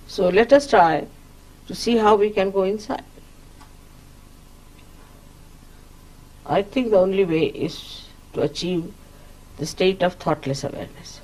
So let us try to see how we can go inside. I think the only way is to achieve the state of thoughtless awareness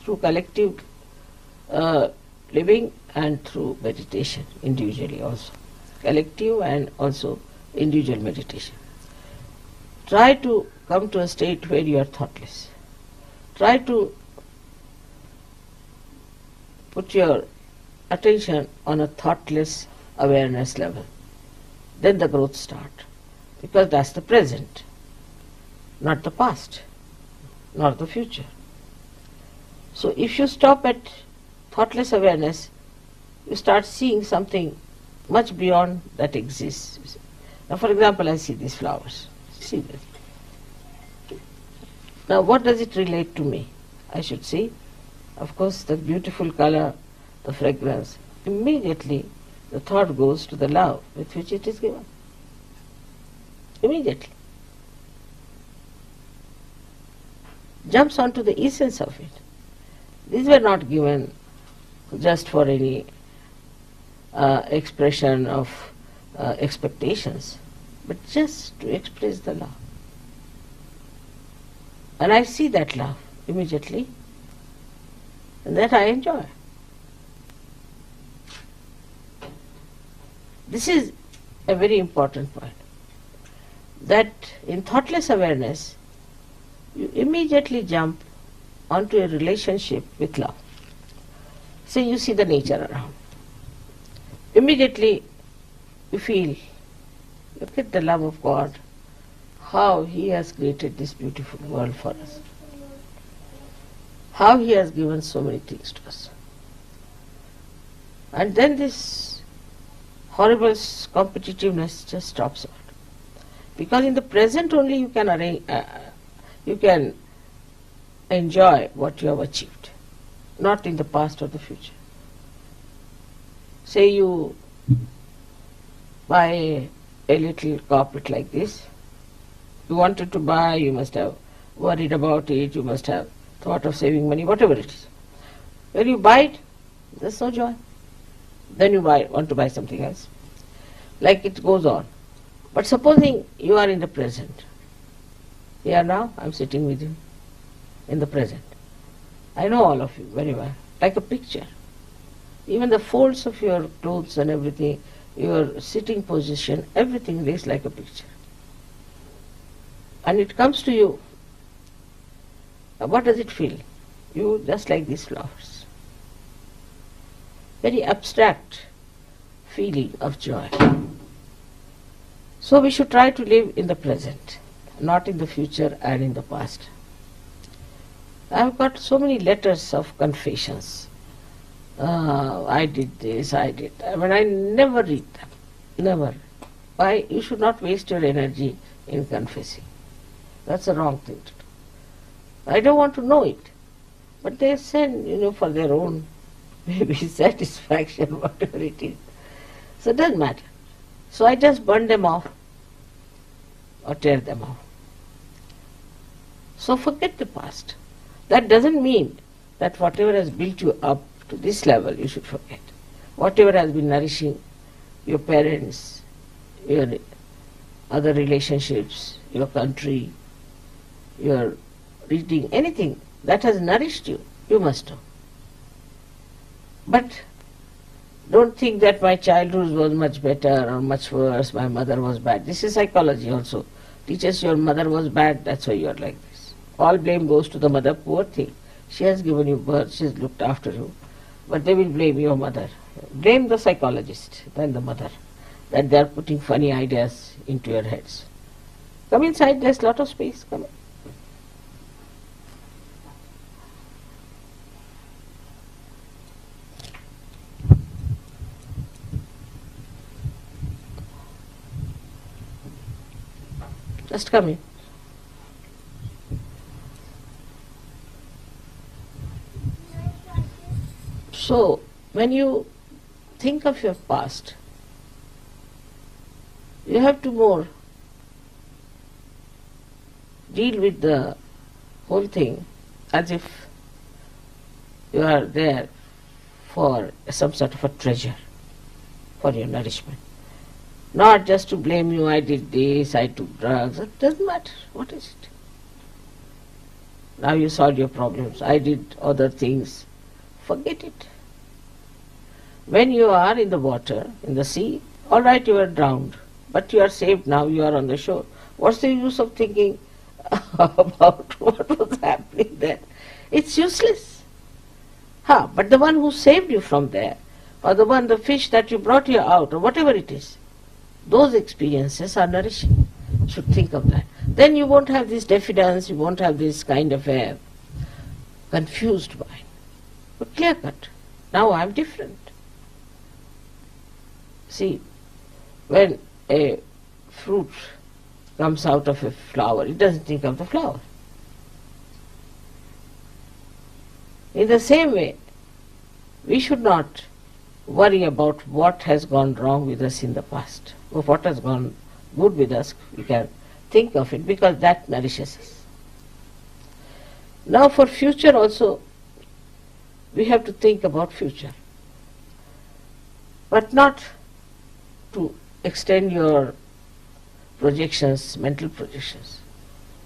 through collective living and through meditation individually also. Collective and also individual meditation. Try to come to a state where you are thoughtless. Try to put your attention on a thoughtless awareness level. Then the growth starts. Because that's the present, not the past, not the future. So if you stop at thoughtless awareness, you start seeing something much beyond that exists. Now, for example, I see these flowers. See this. Now, what does it relate to me? I should see, of course, the beautiful color, the fragrance. Immediately, the thought goes to the love with which it is given. Immediately. Jumps onto the essence of it. These were not given just for any expression of expectations, but just to express the love. And I see that love immediately, and that I enjoy. This is a very important point. That in thoughtless awareness, you immediately jump onto a relationship with love. Say you see the nature around. Immediately you feel, look at the love of God, how He has created this beautiful world for us. How He has given so many things to us. And then this horrible competitiveness just stops out. Because in the present only you can enjoy what you have achieved, not in the past or the future. Say you buy a little carpet like this. You wanted to buy, you must have worried about it, you must have thought of saving money, whatever it is. When you buy it, there's no joy. Then you want to buy something else. Like it goes on. But supposing you are in the present. Here now, I'm sitting with you in the present. I know all of you very well, like a picture. Even the folds of your clothes and everything, your sitting position, everything is like a picture. And it comes to you. What does it feel? You just like these flowers. Very abstract feeling of joy. So we should try to live in the present, not in the future and in the past. I have got so many letters of confessions. I did this, I did that. But I never read them. Never. Why? You should not waste your energy in confessing. That's a wrong thing to do. I don't want to know it. But they send, for their own maybe satisfaction, whatever it is. So it doesn't matter. So I just burn them off or tear them off. So forget the past. That doesn't mean that whatever has built you up to this level you should forget. Whatever has been nourishing your parents, your other relationships, your country, your reading, anything that has nourished you, you must know. But don't think that my childhood was much better or much worse, my mother was bad. This is psychology also. Teaches your mother was bad, that's why you are like this. All blame goes to the mother, poor thing. She has given you birth, she has looked after you. But they will blame your mother. Blame the psychologist, then the mother, that they are putting funny ideas into your heads. Come inside, there's a lot of space. Come in. Just come in. So, when you think of your past, you have to more deal with the whole thing as if you are there for some sort of a treasure for your nourishment. Not just to blame you, I did this, I took drugs. It doesn't matter. What is it? Now you solved your problems. I did other things. Forget it. When you are in the water, in the sea, all right, you are drowned, but you are saved now, you are on the shore. What's the use of thinking about what was happening there? It's useless. But the one who saved you from there, or the fish that you brought you out, or whatever it is, those experiences are nourishing. You should think of that. Then you won't have this diffidence, you won't have this kind of a confused mind. But clear cut. Now I am different. See, when a fruit comes out of a flower, it doesn't think of the flower. In the same way, we should not worry about what has gone wrong with us in the past. Or what has gone good with us, we can think of it because that nourishes us. Now for future also, we have to think about future. But not to extend your projections, mental projections,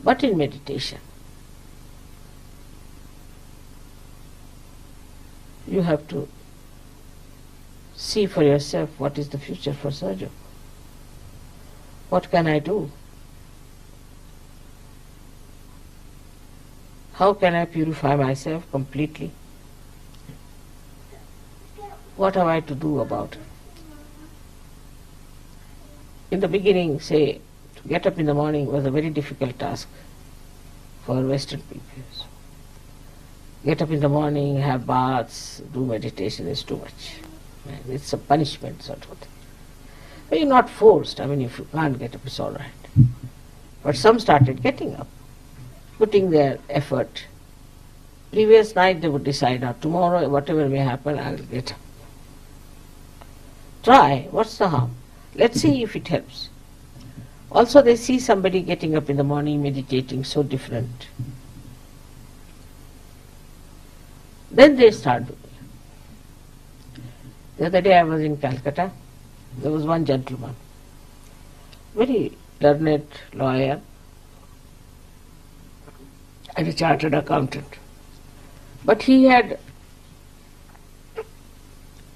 but in meditation. You have to see for yourself what is the future for Sahaja. What can I do? How can I purify myself completely? What have I to do about it? In the beginning, say, to get up in the morning was a very difficult task for Western people. Get up in the morning, have baths, do meditation is too much. It's a punishment sort of thing. But you're not forced. I mean, if you can't get up, it's all right. But some started getting up, putting their effort. Previous night they would decide, tomorrow, whatever may happen, I'll get up. Try. What's the harm? Let's see if it helps. Also, they see somebody getting up in the morning, meditating, so different. Then they start doing it. The other day I was in Calcutta. There was one gentleman, very learned lawyer and a chartered accountant. But he had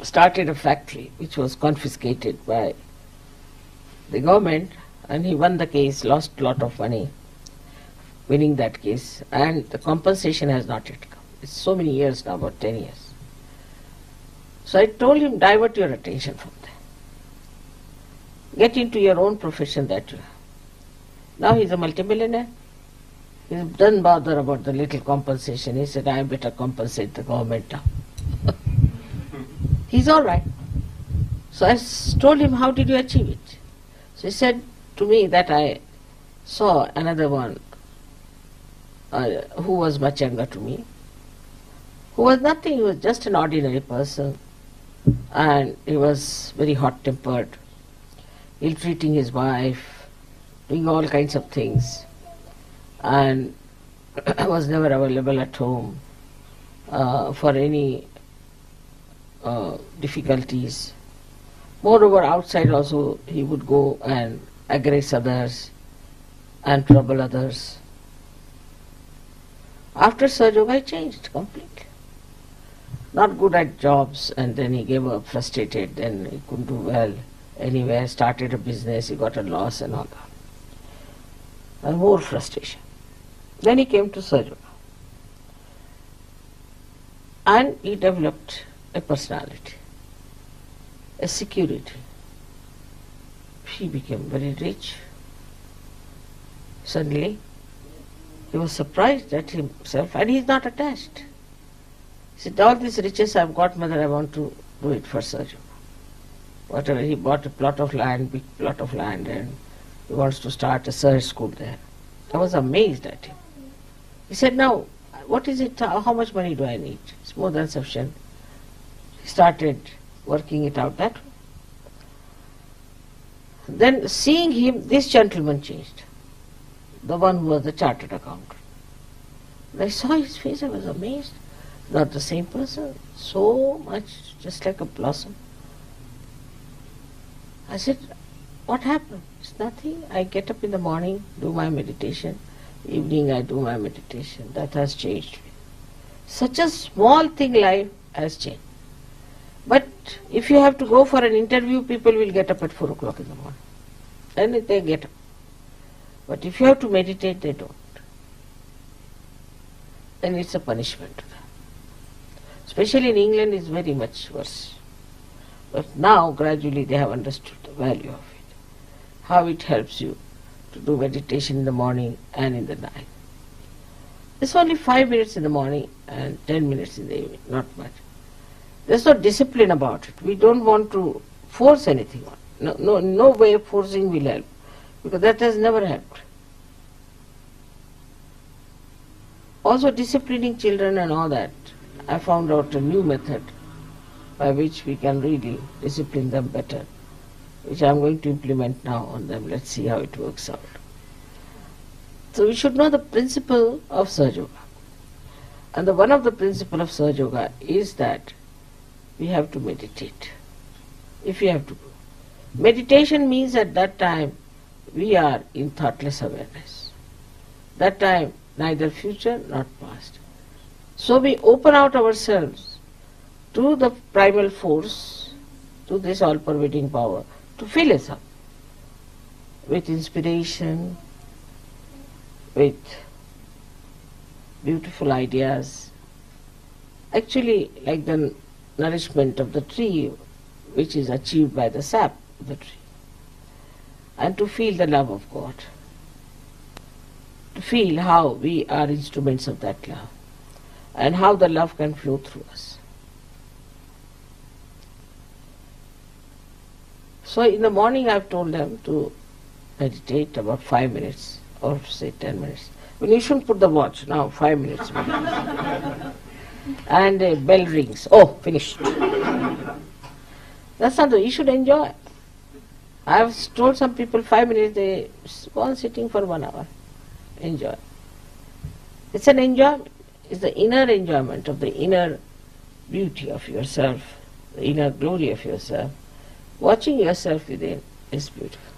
started a factory which was confiscated by the government, and he won the case, lost a lot of money winning that case, and the compensation has not yet come. It's so many years now, about 10 years. So I told him, divert your attention from there. Get into your own profession that you have. Now he's a multimillionaire. He doesn't bother about the little compensation. He said, I better compensate the government now. He's all right. So I told him, how did you achieve it? So he said to me that I saw another one who was much younger to me, who was nothing, he was just an ordinary person, and he was very hot-tempered, ill-treating his wife, doing all kinds of things, and was never available at home for any difficulties. Moreover, outside also he would go and aggress others and trouble others. After Sahaja Yoga, he changed completely. Not good at jobs, and then he gave up, frustrated, then he couldn't do well anywhere, started a business, he got a loss and all that. And more frustration. Then he came to Sahaja Yoga. And he developed a personality, a security. He became very rich. Suddenly, he was surprised at himself, and he is not attached. He said, all these riches I've got, mother, I want to do it for Sahaja Yoga. Whatever, he bought a plot of land, big plot of land, and he wants to start a Sahaja school there. I was amazed at him. He said, now, what is it, how much money do I need? It's more than sufficient. He started working it out that way. Then seeing him, this gentleman changed. The one who was the chartered accountant. When I saw his face, I was amazed. not the same person, so much, just like a blossom. I said, what happened? It's nothing. I get up in the morning, do my meditation. Evening I do my meditation. That has changed me. Such a small thing, life has changed. But if you have to go for an interview, people will get up at 4 o'clock in the morning. And they get up. But if you have to meditate, they don't. Then it's a punishment to them. Especially in England, it's very much worse. But now, gradually, they have understood the value of it. How it helps you to do meditation in the morning and in the night. It's only 5 minutes in the morning and 10 minutes in the evening, not much. There's no discipline about it. We don't want to force anything on. No way of forcing will help, because that has never helped. Also, disciplining children and all that, I found out a new method by which we can really discipline them better, which I'm going to implement now on them. Let's see how it works out. So we should know the principle of Sahaja Yoga. And one of the principles of Sahaja Yoga is that we have to meditate. If we have to go. Meditation means at that time we are in thoughtless awareness. That time neither future nor past. So we open out ourselves to the primal force, to this all-pervading power, to fill us up with inspiration, with beautiful ideas. Actually, like the nourishment of the tree, which is achieved by the sap of the tree. And to feel the love of God. To feel how we are instruments of that love. And how the love can flow through us. So in the morning I've told them to meditate about 5 minutes or say 10 minutes. Well, you shouldn't put the watch now, 5 minutes. And a bell rings. Oh, finished. That's not the, you should enjoy. I've told some people 5 minutes, they go on sitting for 1 hour. Enjoy. It's an enjoyment. It's the inner enjoyment of the inner beauty of yourself, the inner glory of yourself. Watching yourself within is beautiful.